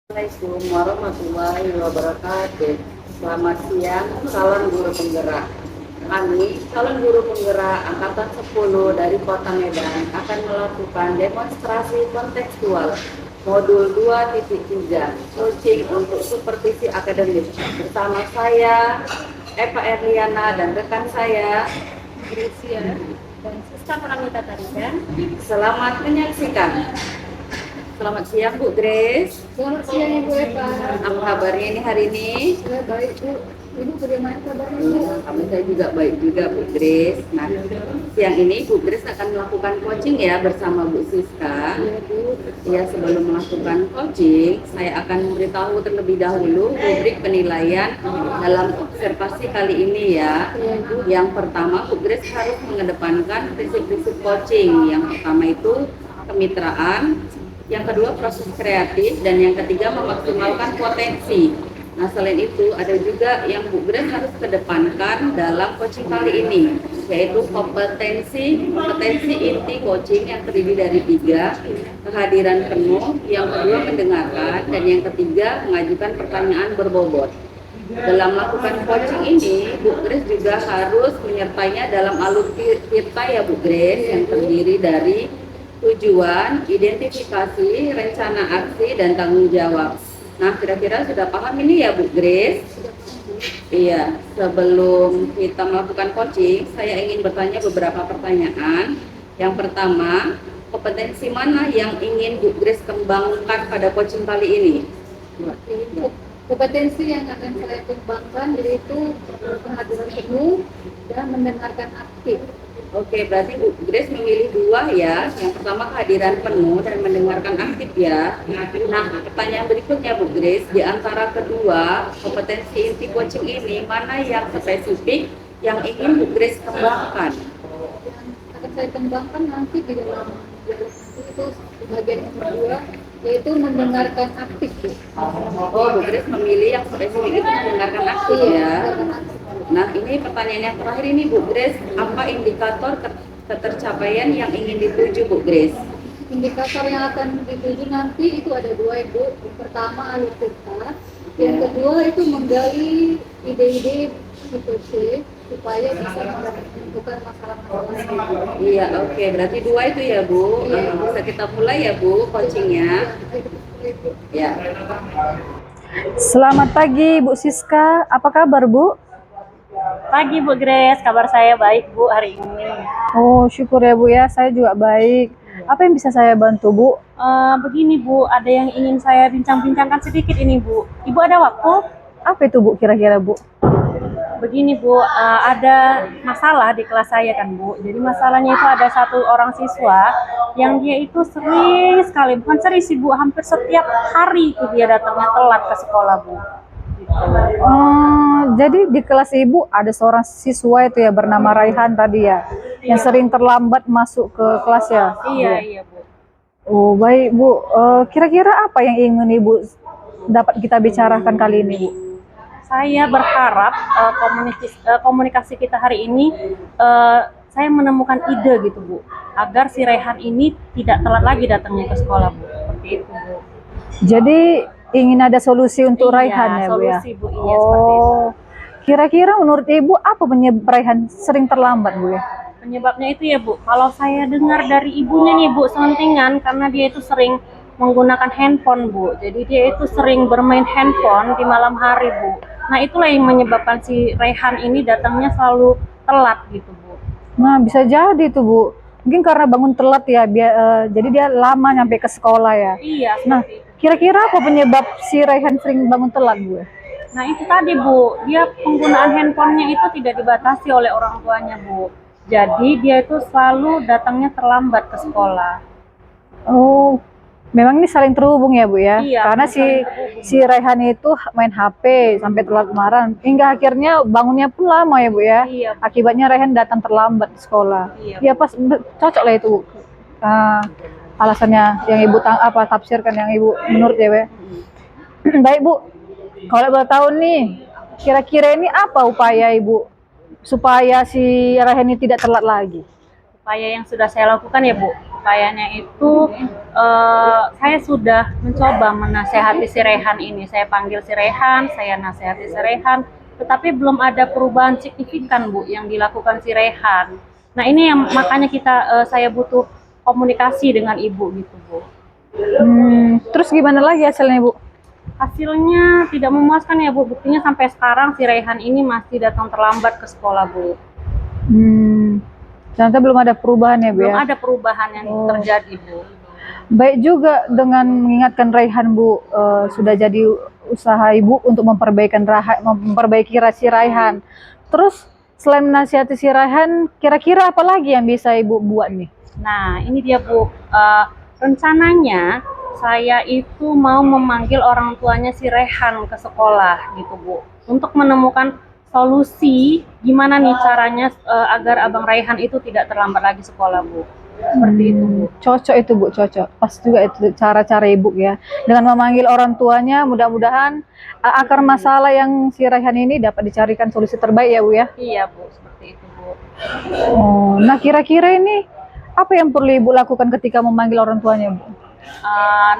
Assalamualaikum warahmatullahi wabarakatuh. Selamat siang, calon guru penggerak. Kami, calon guru penggerak Angkatan 10 dari Kota Medan akan melakukan demonstrasi kontekstual modul 2.3 coaching untuk supervisi akademik bersama saya, Eva Erliana, dan rekan saya, Grecia dan Siska Pramita Tarigan. Selamat menyaksikan. Selamat siang Bu Grace. Selamat siang Ibu Eva. Apa kabarnya ini hari ini? Ya, baik Bu. Ibu bagaimana kabarnya Bu? Saya juga baik juga Bu Grace. Nah, siang ini Bu Grace akan melakukan coaching ya bersama Bu Siska. Ya Bu. Ya, sebelum melakukan coaching, saya akan memberitahu terlebih dahulu rubrik penilaian dalam observasi kali ini ya. Ya Bu. Yang pertama, Bu Grace harus mengedepankan prinsip-prinsip coaching. Yang pertama itu kemitraan, yang kedua proses kreatif, dan yang ketiga memaksimalkan potensi. Nah, selain itu ada juga yang Bu Grace harus kedepankan dalam coaching kali ini, yaitu kompetensi inti coaching yang terdiri dari 3, kehadiran penuh, yang kedua mendengarkan, dan yang ketiga mengajukan pertanyaan berbobot. Dalam melakukan coaching ini, Bu Grace juga harus menyertainya dalam alur kita ya Bu Grace, yang terdiri dari tujuan, identifikasi, rencana aksi, dan tanggung jawab. Nah, kira-kira sudah paham ini ya Bu Grace? Iya, sebelum kita melakukan coaching, saya ingin bertanya beberapa pertanyaan. Yang pertama, kompetensi mana yang ingin Bu Grace kembangkan pada coaching kali ini? Kompetensi yang akan saya kembangkan yaitu kehadiran penuh dan mendengarkan aktif. Oke, berarti Bu Grace memilih 2 ya. Yang pertama kehadiran penuh dan mendengarkan aktif ya. Nah, pertanyaan berikutnya Bu Grace, di antara kedua kompetensi inti coaching ini, mana yang spesifik yang ingin Bu Grace kembangkan? Yang akan saya kembangkan nanti di dalam dialog nanti itu bagian yang kedua yaitu mendengarkan aktif Bu. Oh, Bu Grace memilih yang spesifik itu mendengarkan aktif ya. Nah, ini pertanyaan yang terakhir ini Bu Grace, apa indikator ketercapaian yang ingin dituju Bu Grace? Indikator yang akan dituju nanti itu ada 2 Ibu. Yang pertama alur cerita, yang kedua itu menggali ide-ide situasi supaya bisa menentukan masalah-masalah. Iya, oke. Berarti 2 itu ya Bu. Bisa kita mulai ya Bu coachingnya. Ya. Selamat pagi Bu Siska, apa kabar Bu? Pagi Bu Grace, kabar saya baik Bu hari ini. Oh syukur ya Bu ya, saya juga baik. Apa yang bisa saya bantu Bu? Begini Bu, ada yang ingin saya bincang-bincangkan sedikit ini Bu. Ibu ada waktu? Apa itu Bu kira-kira Bu? Begini Bu, ada masalah di kelas saya kan Bu. Jadi masalahnya itu ada satu orang siswa yang dia itu sering sekali, bukan sering sih Bu, hampir setiap hari itu dia datangnya telat ke sekolah Bu. Jadi di kelas Ibu ada seorang siswa itu ya bernama Raihan tadi ya, yang sering terlambat masuk ke kelas ya? Iya Bu. Oh baik Bu, kira-kira apa yang ingin Ibu dapat kita bicarakan kali ini Bu? Saya berharap komunikasi kita hari ini saya menemukan ide gitu Bu, agar si Rehan ini tidak telat lagi datangnya ke sekolah Bu. Seperti itu Bu. Jadi ingin ada solusi untuk Iya, Raihan ya Bu ya? solusi Bu, iya seperti itu. Kira-kira menurut Ibu apa penyebab Raihan sering terlambat Bu ya? Penyebabnya itu ya Bu, kalau saya dengar dari ibunya nih Bu, selentingan karena dia itu sering menggunakan handphone Bu. Jadi dia itu sering bermain handphone di malam hari Bu. Nah itulah yang menyebabkan si Rehan ini datangnya selalu telat gitu Bu. Nah bisa jadi tuh Bu, mungkin karena bangun telat ya, jadi dia lama nyampe ke sekolah ya. Iya Nah seperti itu. kira-kira apa penyebab si Raihan sering bangun telat Bu? Nah itu tadi Bu, dia penggunaan handphonenya itu tidak dibatasi oleh orang tuanya Bu. Jadi dia itu selalu datangnya terlambat ke sekolah. Oh, memang ini saling terhubung ya Bu ya? Iya, Karena saling terhubung. si Raihan itu main HP sampai telat kemarin, hingga akhirnya bangunnya pun lama ya Bu ya? Iya. Akibatnya Raihan datang terlambat di sekolah. Iya. Ya pas cocok lah itu alasannya yang Ibu tafsirkan yang Ibu menurut ya Bu. Baik Bu, kalau boleh tahu nih, kira-kira ini apa upaya Ibu supaya si Raihan ini tidak telat lagi? Upaya yang sudah saya lakukan ya Bu. upayanya itu saya sudah mencoba menasehati si Rehan ini. Saya panggil si Rehan, saya nasehati si Rehan, tetapi belum ada perubahan signifikan Bu yang dilakukan si Rehan. Nah ini yang makanya saya butuh komunikasi dengan ibu gitu Bu. Terus gimana lagi hasilnya Bu? Hasilnya tidak memuaskan ya Bu. Buktinya sampai sekarang si Rehan ini masih datang terlambat ke sekolah Bu. Ternyata belum ada perubahan ya Bu Belum ya? ada perubahan yang terjadi Bu. Baik juga dengan mengingatkan Raihan Bu, sudah jadi usaha Ibu untuk memperbaiki si Raihan. Terus selain menasihati si Raihan, kira-kira apa lagi yang bisa Ibu buat nih? Nah ini dia Bu, rencananya saya itu mau memanggil orang tuanya si Rehan ke sekolah gitu Bu, untuk menemukan solusi gimana nih caranya agar Abang Raihan itu tidak terlambat lagi sekolah Bu. Seperti itu Bu. Cocok itu Bu, cocok. Pas juga itu cara-cara Ibu ya. Dengan memanggil orang tuanya, mudah-mudahan akar masalah yang si Raihan ini dapat dicarikan solusi terbaik ya Bu ya. Iya Bu, seperti itu Bu. Nah kira-kira ini apa yang perlu Ibu lakukan ketika memanggil orang tuanya Bu?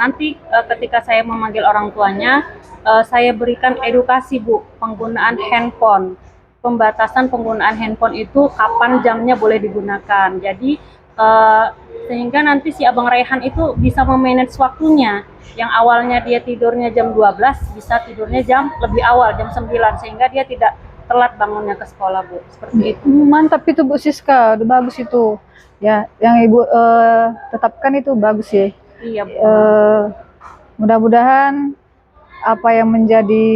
Nanti ketika saya memanggil orang tuanya, saya berikan edukasi Bu, penggunaan handphone, pembatasan penggunaan handphone itu kapan jamnya boleh digunakan. Jadi sehingga nanti si Abang Raihan itu bisa memanage waktunya. Yang awalnya dia tidurnya jam 12, bisa tidurnya jam lebih awal, jam 9, sehingga dia tidak telat bangunnya ke sekolah Bu. Seperti itu. Mantap itu Bu Siska, udah bagus itu. Ya, yang Ibu tetapkan itu bagus ya. Iya Bu. Mudah-mudahan apa yang menjadi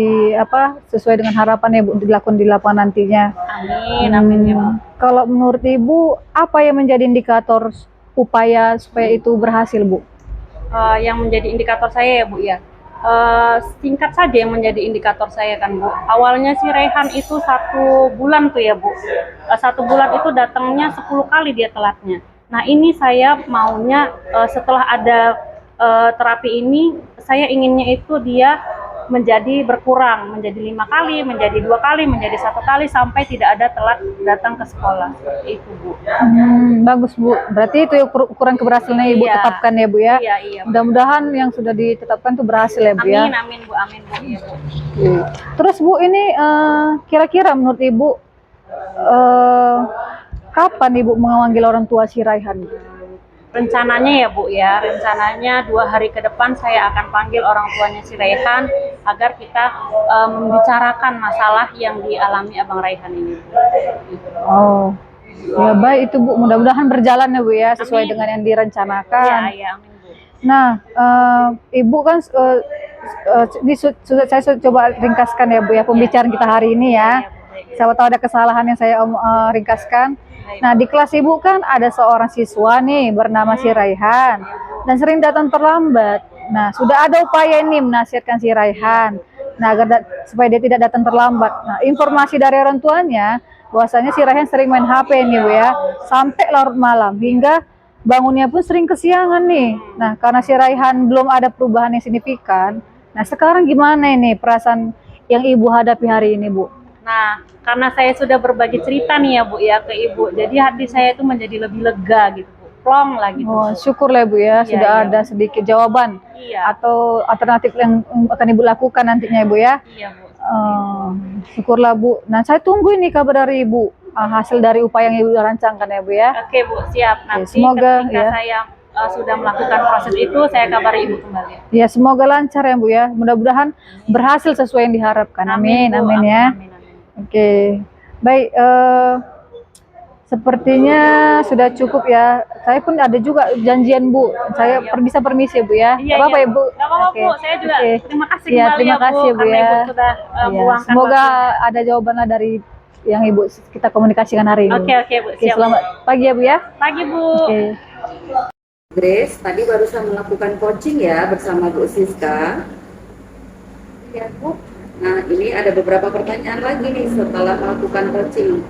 sesuai dengan harapan Ibu dilakukan di lapangan nantinya. Amin, amin ya Bu. Kalau menurut Ibu apa yang menjadi indikator upaya supaya itu berhasil Bu? Yang menjadi indikator saya ya Bu ya. Singkat saja yang menjadi indikator saya kan Bu. Awalnya si Rehan itu 1 bulan tuh ya Bu. 1 bulan itu datangnya 10 kali dia telatnya. Nah ini saya maunya setelah ada terapi ini, saya inginnya itu dia menjadi berkurang, menjadi 5 kali, menjadi 2 kali, menjadi 1 kali, sampai tidak ada telat datang ke sekolah. Seperti itu Bu. Bagus Bu, berarti itu ukuran keberhasilannya Ibu tetapkan ya Bu ya. Iya. Mudah-mudahan yang sudah ditetapkan itu berhasil ya Bu ya. Amin Bu, amin Bu. Iya Bu. Terus Bu ini kira-kira menurut Ibu kapan Ibu memanggil orang tua si Raihan? Rencananya ya Bu ya, rencananya 2 hari ke depan saya akan panggil orang tuanya si Raihan agar kita membicarakan masalah yang dialami Abang Raihan ini. Oh, ya baik itu Bu, mudah-mudahan berjalan ya Bu ya, sesuai Amin. dengan yang direncanakan. Iya, amin Bu. Nah, Ibu kan ini saya coba ringkaskan ya Bu ya pembicaraan kita hari ini ya. Siapa tahu ada kesalahan yang saya ringkaskan. Nah, di kelas Ibu kan ada seorang siswa nih bernama si Raihan dan sering datang terlambat. Nah, sudah ada upaya ini menasihatkan si Raihan. Nah, agar supaya dia tidak datang terlambat. Nah, informasi dari orang tuanya bahwasanya si Raihan sering main HP nih Bu ya, sampai larut malam hingga bangunnya pun sering kesiangan nih. Nah, karena si Raihan belum ada perubahan yang signifikan. Nah, sekarang gimana ini perasaan yang Ibu hadapi hari ini, Bu? Nah, karena saya sudah berbagi cerita nih ya Bu ya ke Ibu, jadi hati saya itu menjadi lebih lega gitu Bu, plong lah gitu. Oh, syukurlah Bu ya, sudah ada sedikit jawaban atau alternatif yang akan Ibu lakukan nantinya Bu ya. Iya Bu. Syukurlah Bu. Nah, saya tunggu ini kabar dari Ibu, hasil dari upaya yang Ibu rancangkan ya Bu ya. Oke Bu, siap. Nanti semoga ketika saya sudah melakukan proses itu, saya kabari Ibu kembali. Ya, semoga lancar ya Bu ya. Mudah-mudahan berhasil sesuai yang diharapkan. Amin, amin ya. Oke, baik. Sepertinya sudah cukup ya. Saya pun ada juga janjian Bu. Saya bisa permisi Bu ya. Iya, apa ya Bu? Gak apa-apa Bu. Saya juga terima kasih ya, kembali terima kasih Bu karena ya. Ibu sudah meluangkan semoga waktu. ada jawaban lah dari yang Ibu kita komunikasikan hari ini. Oke Bu. Siap. Selamat pagi ya Bu ya. Pagi Bu. Grace tadi barusan melakukan coaching ya bersama Bu Siska. Iya Bu. Nah, ini ada beberapa pertanyaan lagi nih setelah melakukan coaching.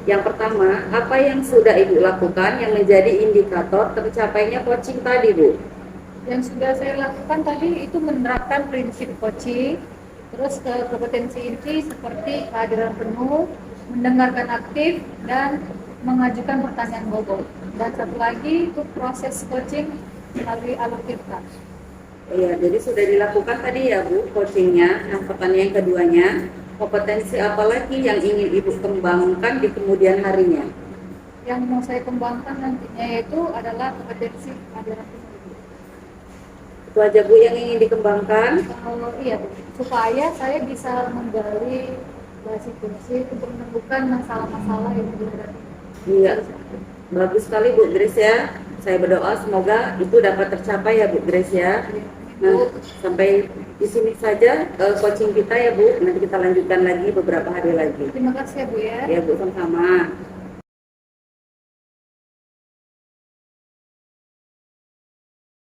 Yang pertama, apa yang sudah Ibu lakukan yang menjadi indikator tercapainya coaching tadi, Bu? Yang sudah saya lakukan tadi itu menerapkan prinsip coaching, terus kompetensi inti seperti kehadiran penuh, mendengarkan aktif, dan mengajukan pertanyaan bobot. Dan satu lagi itu proses coaching melalui alur kita. Iya, jadi sudah dilakukan tadi ya Bu, coachingnya. Yang pertanyaan yang keduanya, kompetensi apa lagi yang ingin Ibu kembangkan di kemudian harinya? Yang mau saya kembangkan nantinya yaitu adalah kompetensi ajaran teknologi. Itu aja Bu yang ingin dikembangkan. Kalau iya Bu, supaya saya bisa menggali situasi untuk menemukan masalah-masalah yang dihadapi. Iya, bagus sekali Bu Grace ya. Saya berdoa semoga itu dapat tercapai ya Bu Grace ya. Nah, sampai di sini saja coaching kita ya Bu. Nanti kita lanjutkan lagi beberapa hari lagi. Terima kasih ya Bu ya. Ya Bu, sama-sama.